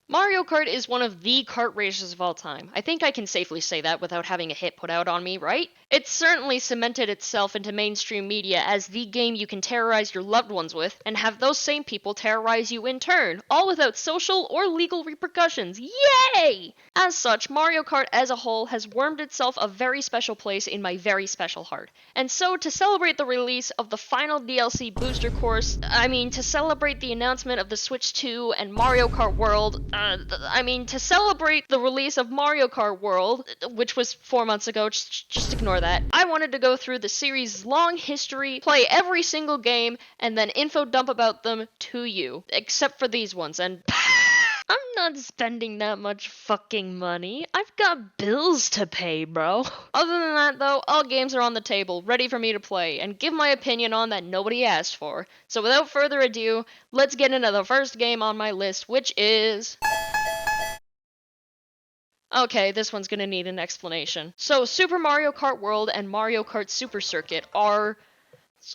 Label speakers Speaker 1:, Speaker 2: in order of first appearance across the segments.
Speaker 1: Mario Kart is one of the kart races of all time. I think I can safely say that without having a hit put out on me, right? It's certainly cemented itself into mainstream media as the game you can terrorize your loved ones with, and have those same people terrorize you in turn, all without social or legal repercussions. Yay! As such, Mario Kart as a whole has wormed itself a very special place in my very special heart. And so, to celebrate the release of the final DLC booster course, to celebrate the announcement of the Switch 2 and Mario Kart World, to celebrate the release of Mario Kart World, which was 4 months ago, just ignore that. I wanted to go through the series' long history, play every single game, and then info dump about them to you. Except for these ones, and I'm not spending that much fucking money. I've got bills to pay, bro. Other than that, though, all games are on the table, ready for me to play, and give my opinion on that nobody asked for. So without further ado, let's get into the first game on my list, which is... Okay, this one's gonna need an explanation. So, Super Mario Kart World and Mario Kart Super Circuit are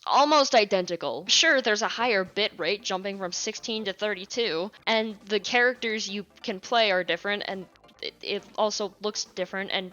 Speaker 1: almost identical. Sure, there's a higher bit rate, jumping from 16 to 32, and the characters you can play are different, and it also looks different, and,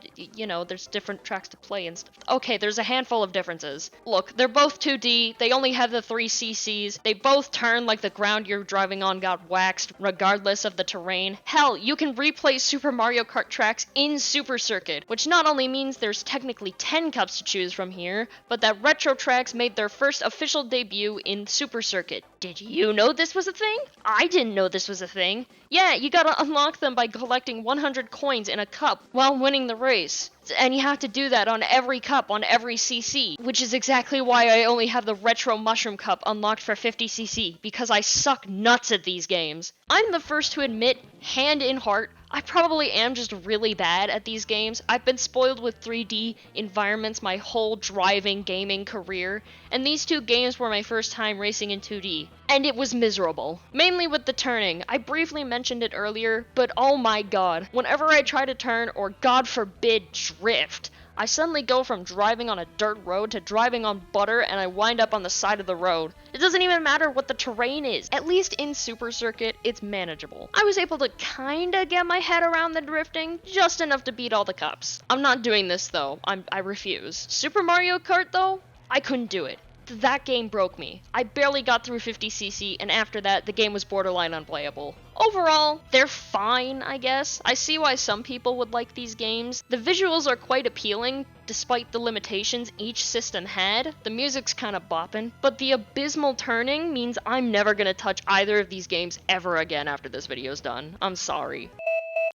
Speaker 1: there's different tracks to play and stuff. Okay, there's a handful of differences. Look, they're both 2D, they only have the 3 CCs, they both turn like the ground you're driving on got waxed, regardless of the terrain. Hell, you can replay Super Mario Kart tracks in Super Circuit, which not only means there's technically 10 cups to choose from here, but that retro tracks made their first official debut in Super Circuit. Did you know this was a thing? I didn't know this was a thing. Yeah, you gotta unlock them by collecting 100 coins in a cup while winning the race. And you have to do that on every cup, on every CC, which is exactly why I only have the Retro Mushroom Cup unlocked for 50cc, because I suck nuts at these games. I'm the first to admit, hand in heart, I probably am just really bad at these games. I've been spoiled with 3D environments my whole driving gaming career, and these two games were my first time racing in 2D. And it was miserable. Mainly with the turning. I briefly mentioned it earlier, but oh my god. Whenever I try to turn, or god forbid, drift, I suddenly go from driving on a dirt road to driving on butter, and I wind up on the side of the road. It doesn't even matter what the terrain is. At least in Super Circuit, it's manageable. I was able to kinda get my head around the drifting, just enough to beat all the cups. I'm not doing this though. I refuse. Super Mario Kart though? I couldn't do it. That game broke me. I barely got through 50cc, and after that, the game was borderline unplayable. Overall, they're fine, I guess. I see why some people would like these games. The visuals are quite appealing, despite the limitations each system had. The music's kinda bopping, but the abysmal turning means I'm never gonna touch either of these games ever again after this video's done. I'm sorry.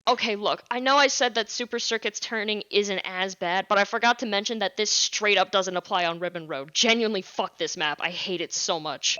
Speaker 1: Okay, look, I know I said that Super Circuit's turning isn't as bad, but I forgot to mention that this straight up doesn't apply on Ribbon Road. Genuinely fuck this map, I hate it so much.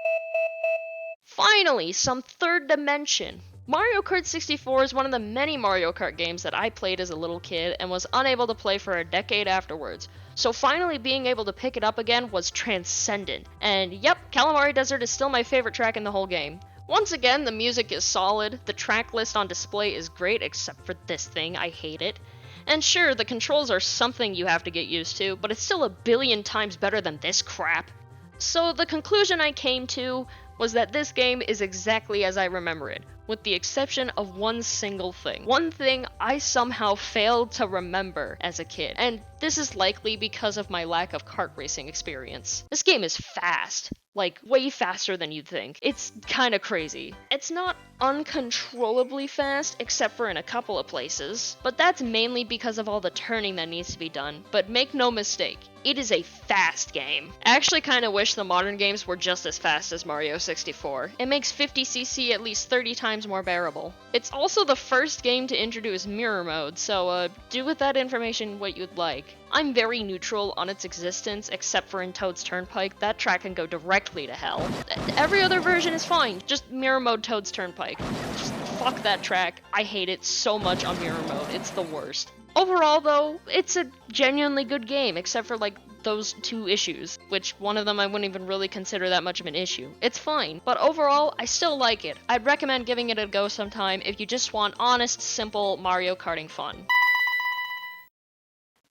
Speaker 1: Finally, some third dimension. Mario Kart 64 is one of the many Mario Kart games that I played as a little kid and was unable to play for a decade afterwards. So finally being able to pick it up again was transcendent. And yep, Kalimari Desert is still my favorite track in the whole game. Once again, the music is solid, the track list on display is great, except for this thing, I hate it. And sure, the controls are something you have to get used to, but it's still a billion times better than this crap. So the conclusion I came to was that this game is exactly as I remember it, with the exception of one single thing. One thing I somehow failed to remember as a kid, and this is likely because of my lack of kart racing experience. This game is fast. Like, way faster than you'd think. It's kinda crazy. It's not uncontrollably fast, except for in a couple of places, but that's mainly because of all the turning that needs to be done. But make no mistake, it is a fast game. I actually kinda wish the modern games were just as fast as Mario 64. It makes 50cc at least 30 times more bearable. It's also the first game to introduce mirror mode, so do with that information what you'd like. I'm very neutral on its existence, except for in Toad's Turnpike. That track can go directly to hell. Every other version is fine, just mirror mode Toad's Turnpike. Just fuck that track. I hate it so much on mirror mode, it's the worst. Overall though, it's a genuinely good game, except for like those two issues, which one of them I wouldn't even really consider that much of an issue. It's fine, but overall, I still like it. I'd recommend giving it a go sometime if you just want honest, simple Mario Karting fun.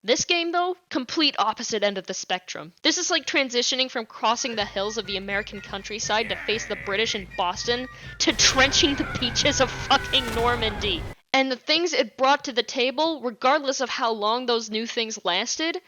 Speaker 1: This game, though, complete opposite end of the spectrum. This is like transitioning from crossing the hills of the American countryside to face the British in Boston to trenching the beaches of fucking Normandy. And the things it brought to the table, regardless of how long those new things lasted,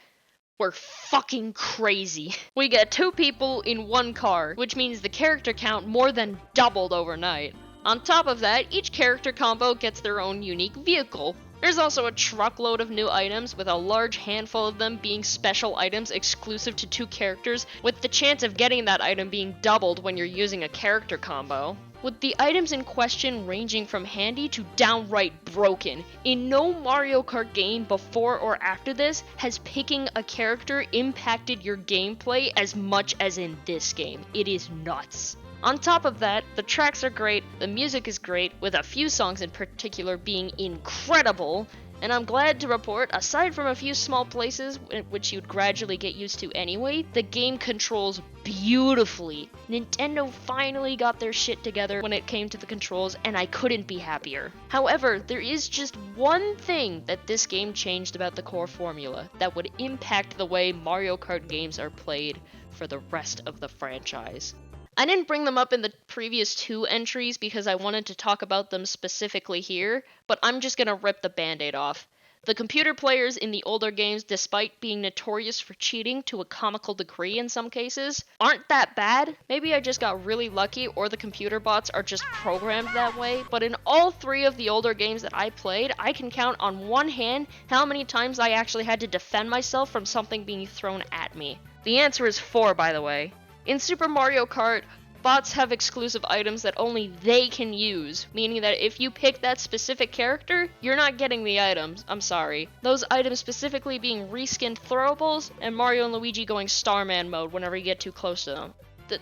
Speaker 1: were fucking crazy. We get 2 people in 1 car, which means the character count more than doubled overnight. On top of that, each character combo gets their own unique vehicle. There's also a truckload of new items, with a large handful of them being special items exclusive to 2 characters, with the chance of getting that item being doubled when you're using a character combo. With the items in question ranging from handy to downright broken. In no Mario Kart game before or after this has picking a character impacted your gameplay as much as in this game. It is nuts. On top of that, the tracks are great, the music is great, with a few songs in particular being incredible, and I'm glad to report, aside from a few small places which you'd gradually get used to anyway, the game controls beautifully. Nintendo finally got their shit together when it came to the controls, and I couldn't be happier. However, there is just one thing that this game changed about the core formula that would impact the way Mario Kart games are played for the rest of the franchise. I didn't bring them up in the previous 2 entries because I wanted to talk about them specifically here, but I'm just gonna rip the band-aid off. The computer players in the older games, despite being notorious for cheating to a comical degree in some cases, aren't that bad. Maybe I just got really lucky or the computer bots are just programmed that way, but in all 3 of the older games that I played, I can count on one hand how many times I actually had to defend myself from something being thrown at me. The answer is 4, by the way. In Super Mario Kart, bots have exclusive items that only they can use, meaning that if you pick that specific character, you're not getting the items. I'm sorry. Those items specifically being reskinned throwables, and Mario and Luigi going Starman mode whenever you get too close to them.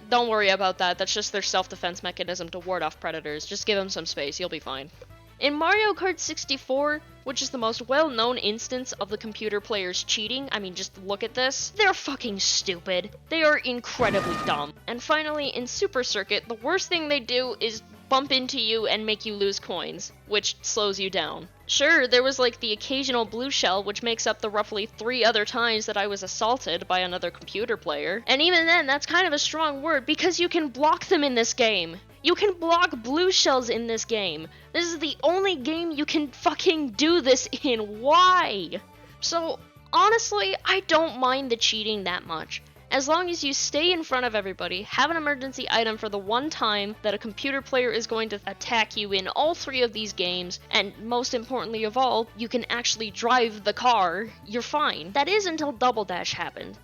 Speaker 1: Don't worry about that, that's just their self-defense mechanism to ward off predators. Just give them some space, you'll be fine. In Mario Kart 64, which is the most well-known instance of the computer players cheating, I mean, just look at this, they're fucking stupid. They are incredibly dumb. And finally, in Super Circuit, the worst thing they do is bump into you and make you lose coins, which slows you down. Sure, there was like the occasional blue shell, which makes up the roughly 3 other times that I was assaulted by another computer player. And even then, that's kind of a strong word, because you can block them in this game. You can block blue shells in this game. This is the only game you can fucking do this in. Why? So, honestly, I don't mind the cheating that much. As long as you stay in front of everybody, have an emergency item for the one time that a computer player is going to attack you in all 3 of these games, and most importantly of all, you can actually drive the car, you're fine. That is until Double Dash happened.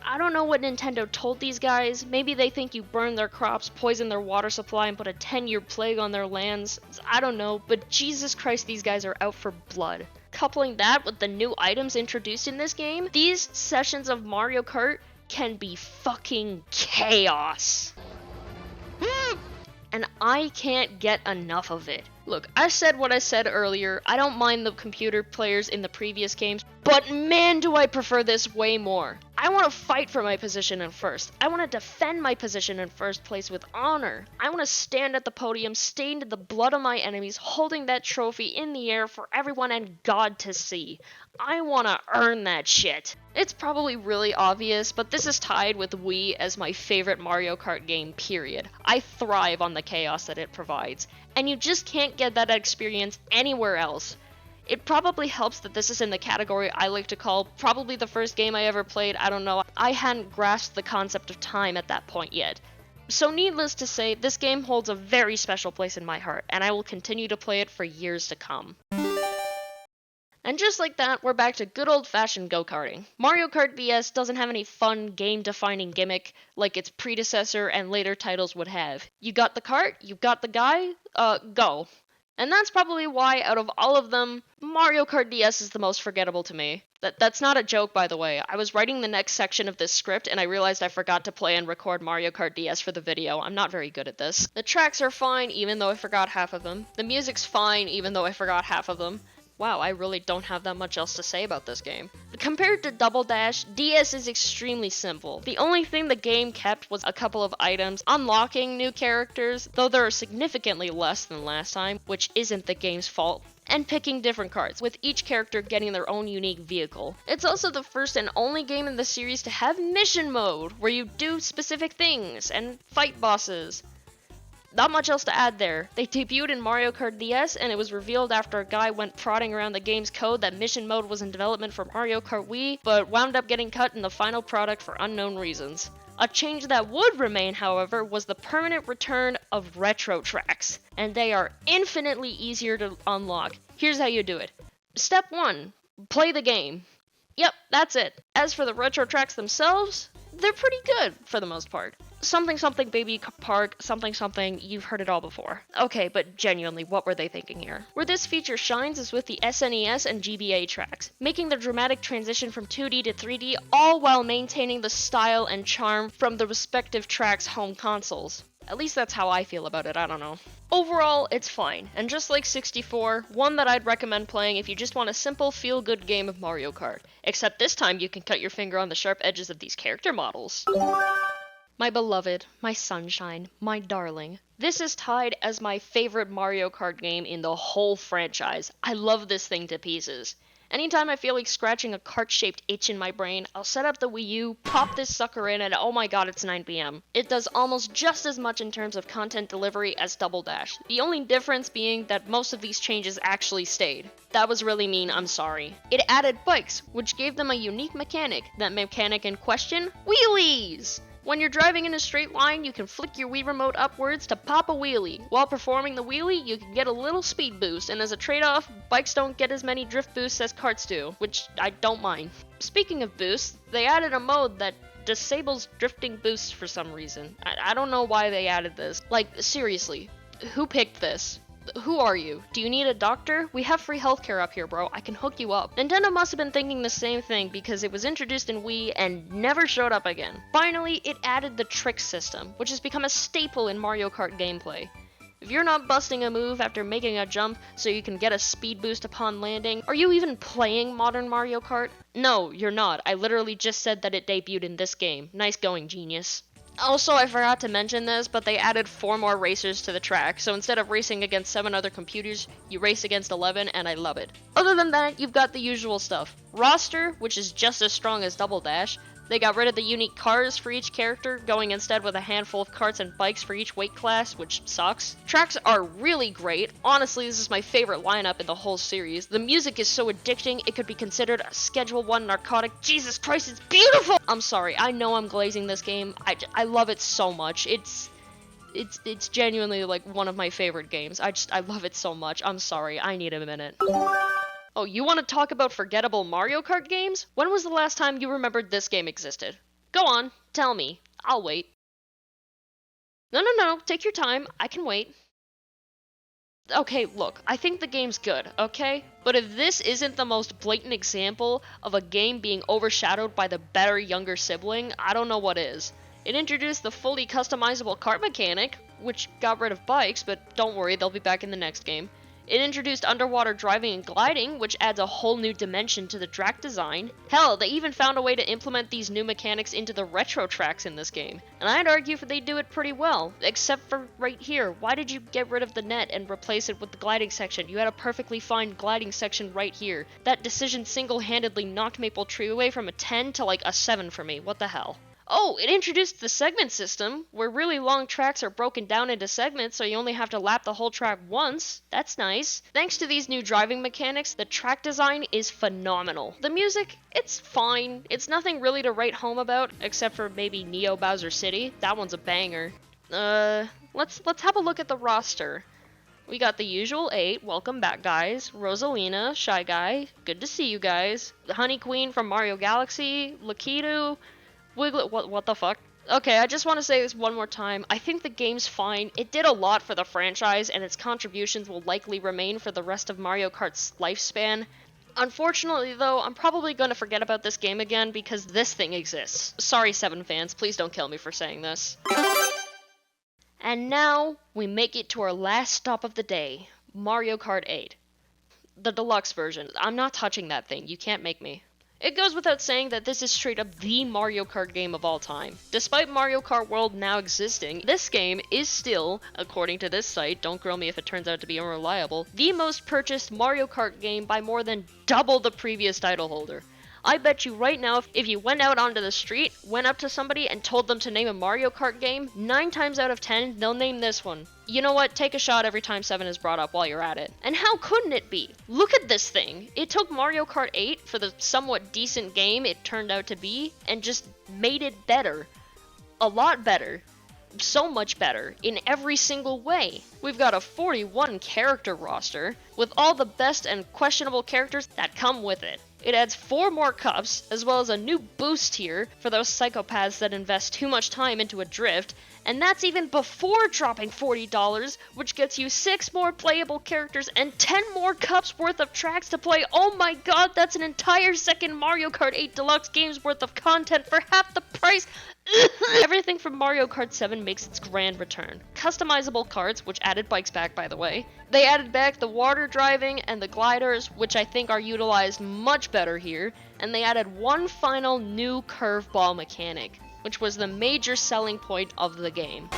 Speaker 1: I don't know what Nintendo told these guys. Maybe they think you burn their crops, poison their water supply, and put a 10-year plague on their lands. I don't know, but Jesus Christ, these guys are out for blood. Coupling that with the new items introduced in this game, these sessions of Mario Kart can be fucking chaos. And I can't get enough of it. Look, I said what I said earlier, I don't mind the computer players in the previous games, but man do I prefer this way more. I want to fight for my position in first. I want to defend my position in first place with honor. I want to stand at the podium stained in the blood of my enemies, holding that trophy in the air for everyone and God to see. I want to earn that shit. It's probably really obvious, but this is tied with Wii as my favorite Mario Kart game, period. I thrive on the chaos that it provides, and you just can't get that experience anywhere else. It probably helps that this is in the category I like to call probably the first game I ever played. I don't know. I hadn't grasped the concept of time at that point yet. So needless to say, this game holds a very special place in my heart, and I will continue to play it for years to come. And just like that, we're back to good old-fashioned go-karting. Mario Kart DS doesn't have any fun, game-defining gimmick like its predecessor and later titles would have. You got the cart, you got the guy, go. And that's probably why, out of all of them, Mario Kart DS is the most forgettable to me. That's not a joke, by the way. I was writing the next section of this script, and I realized I forgot to play and record Mario Kart DS for the video. I'm not very good at this. The tracks are fine, even though I forgot half of them. The music's fine, even though I forgot half of them. Wow, I really don't have that much else to say about this game. Compared to Double Dash, DS is extremely simple. The only thing the game kept was a couple of items, unlocking new characters, though there are significantly less than last time, which isn't the game's fault, and picking different carts, with each character getting their own unique vehicle. It's also the first and only game in the series to have mission mode, where you do specific things and fight bosses. Not much else to add there. They debuted in Mario Kart DS, and it was revealed after a guy went prodding around the game's code that mission mode was in development for Mario Kart Wii, but wound up getting cut in the final product for unknown reasons. A change that would remain, however, was the permanent return of retro tracks, and they are infinitely easier to unlock. Here's how you do it. Step 1. Play the game. Yep, that's it. As for the retro tracks themselves, they're pretty good for the most part. Something something baby park, something something, you've heard it all before. Okay, but genuinely, what were they thinking here? Where this feature shines is with the SNES and GBA tracks, making the dramatic transition from 2D to 3D, all while maintaining the style and charm from the respective tracks' home consoles. At least that's how I feel about it, I don't know. Overall, it's fine, and just like 64, one that I'd recommend playing if you just want a simple, feel-good game of Mario Kart. Except this time you can cut your finger on the sharp edges of these character models. My beloved, my sunshine, my darling. This is tied as my favorite Mario Kart game in the whole franchise. I love this thing to pieces. Anytime I feel like scratching a cart-shaped itch in my brain, I'll set up the Wii U, pop this sucker in, and oh my god, it's 9 PM. It does almost just as much in terms of content delivery as Double Dash, the only difference being that most of these changes actually stayed. That was really mean, I'm sorry. It added bikes, which gave them a unique mechanic. That mechanic in question? Wheelies! When you're driving in a straight line, you can flick your Wii remote upwards to pop a wheelie. While performing the wheelie, you can get a little speed boost, and as a trade-off, bikes don't get as many drift boosts as karts do, which I don't mind. Speaking of boosts, they added a mode that disables drifting boosts for some reason. I don't know why they added this. Like, seriously, who picked this? Who are you? Do you need a doctor? We have free healthcare up here, bro. I can hook you up. Nintendo must have been thinking the same thing because it was introduced in Wii and never showed up again. Finally, it added the trick system, which has become a staple in Mario Kart gameplay. If you're not busting a move after making a jump so you can get a speed boost upon landing, are you even playing modern Mario Kart? No, you're not. I literally just said that it debuted in this game. Nice going, genius. Also, I forgot to mention this, but they added 4 more racers to the track, so instead of racing against 7 other computers, you race against 11, and I love it. Other than that, you've got the usual stuff. Roster, which is just as strong as Double Dash. They got rid of the unique cars for each character, going instead with a handful of karts and bikes for each weight class, which sucks. Tracks are really great. Honestly, this is my favorite lineup in the whole series. The music is so addicting, it could be considered a Schedule 1 narcotic. Jesus Christ, it's beautiful! I'm sorry, I know I'm glazing this game. I love it so much. It's genuinely like one of my favorite games. I love it so much. I'm sorry, I need a minute. Oh, you want to talk about forgettable Mario Kart games? When was the last time you remembered this game existed? Go on, tell me. I'll wait. No, take your time. I can wait. Okay, look, I think the game's good, okay? But if this isn't the most blatant example of a game being overshadowed by the better younger sibling, I don't know what is. It introduced the fully customizable kart mechanic, which got rid of bikes, but don't worry, they'll be back in the next game. It introduced underwater driving and gliding, which adds a whole new dimension to the track design. Hell, they even found a way to implement these new mechanics into the retro tracks in this game. And I'd argue they do it pretty well, except for right here. Why did you get rid of the net and replace it with the gliding section? You had a perfectly fine gliding section right here. That decision single-handedly knocked Maple Tree away from a 10 to like a 7 for me. What the hell? Oh, it introduced the segment system, where really long tracks are broken down into segments so you only have to lap the whole track once. That's nice. Thanks to these new driving mechanics, the track design is phenomenal. The music, it's fine. It's nothing really to write home about, except for maybe Neo Bowser City. That one's a banger. Let's have a look at the roster. We got the usual 8, welcome back guys, Rosalina, Shy Guy, good to see you guys, the Honey Queen from Mario Galaxy, Lakitu, Wiglet, what the fuck? Okay, I just want to say this one more time. I think the game's fine. It did a lot for the franchise, and its contributions will likely remain for the rest of Mario Kart's lifespan. Unfortunately, though, I'm probably going to forget about this game again because this thing exists. Sorry, 7 fans, please don't kill me for saying this. And now, we make it to our last stop of the day, Mario Kart 8. The deluxe version. I'm not touching that thing, you can't make me. It goes without saying that this is straight up the Mario Kart game of all time. Despite Mario Kart World now existing, this game is still, according to this site, don't grill me if it turns out to be unreliable, the most purchased Mario Kart game by more than double the previous title holder. I bet you right now, if you went out onto the street, went up to somebody and told them to name a Mario Kart game, 9 times out of 10, they'll name this one. You know what? Take a shot every time 7 is brought up while you're at it. And how couldn't it be? Look at this thing. It took Mario Kart 8 for the somewhat decent game it turned out to be, and just made it better. A lot better. So much better in every single way. We've got a 41 character roster with all the best and questionable characters that come with it. It adds 4 more cups, as well as a new boost here for those psychopaths that invest too much time into a drift, and that's even before dropping $40, which gets you 6 more playable characters and 10 more cups worth of tracks to play. Oh my god, that's an entire second Mario Kart 8 Deluxe game's worth of content for half the price! Everything from Mario Kart 7 makes its grand return. Customizable carts, which added bikes back by the way. They added back the water driving and the gliders, which I think are utilized much better here. And they added one final new curveball mechanic, which was the major selling point of the game.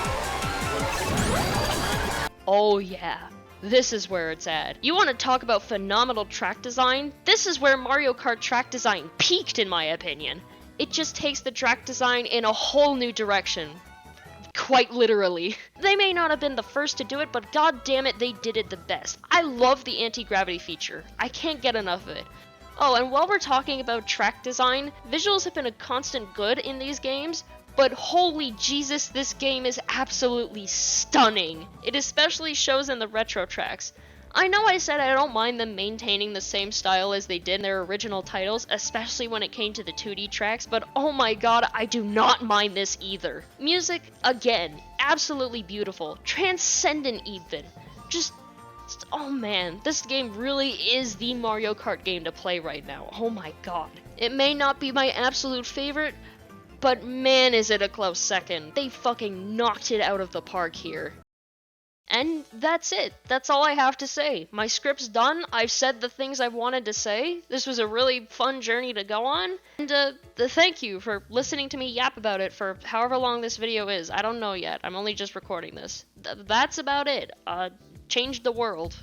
Speaker 1: Oh yeah. This is where it's at. You want to talk about phenomenal track design? This is where Mario Kart track design peaked in my opinion. It just takes the track design in a whole new direction. Quite literally. They may not have been the first to do it, but god damn it, they did it the best. I love the anti-gravity feature. I can't get enough of it. Oh, and while we're talking about track design, visuals have been a constant good in these games, but holy Jesus, this game is absolutely stunning. It especially shows in the retro tracks. I know I said I don't mind them maintaining the same style as they did in their original titles, especially when it came to the 2D tracks, but oh my god, I do not mind this either. Music, again, absolutely beautiful, transcendent even. Just, oh man, this game really is the Mario Kart game to play right now. Oh my god. It may not be my absolute favorite, but man is it a close second. They fucking knocked it out of the park here. And that's it. That's all I have to say. My script's done. I've said the things I wanted to say. This was a really fun journey to go on. And thank you for listening to me yap about it for however long this video is. I don't know yet. I'm only just recording this. That's about it. Changed the world.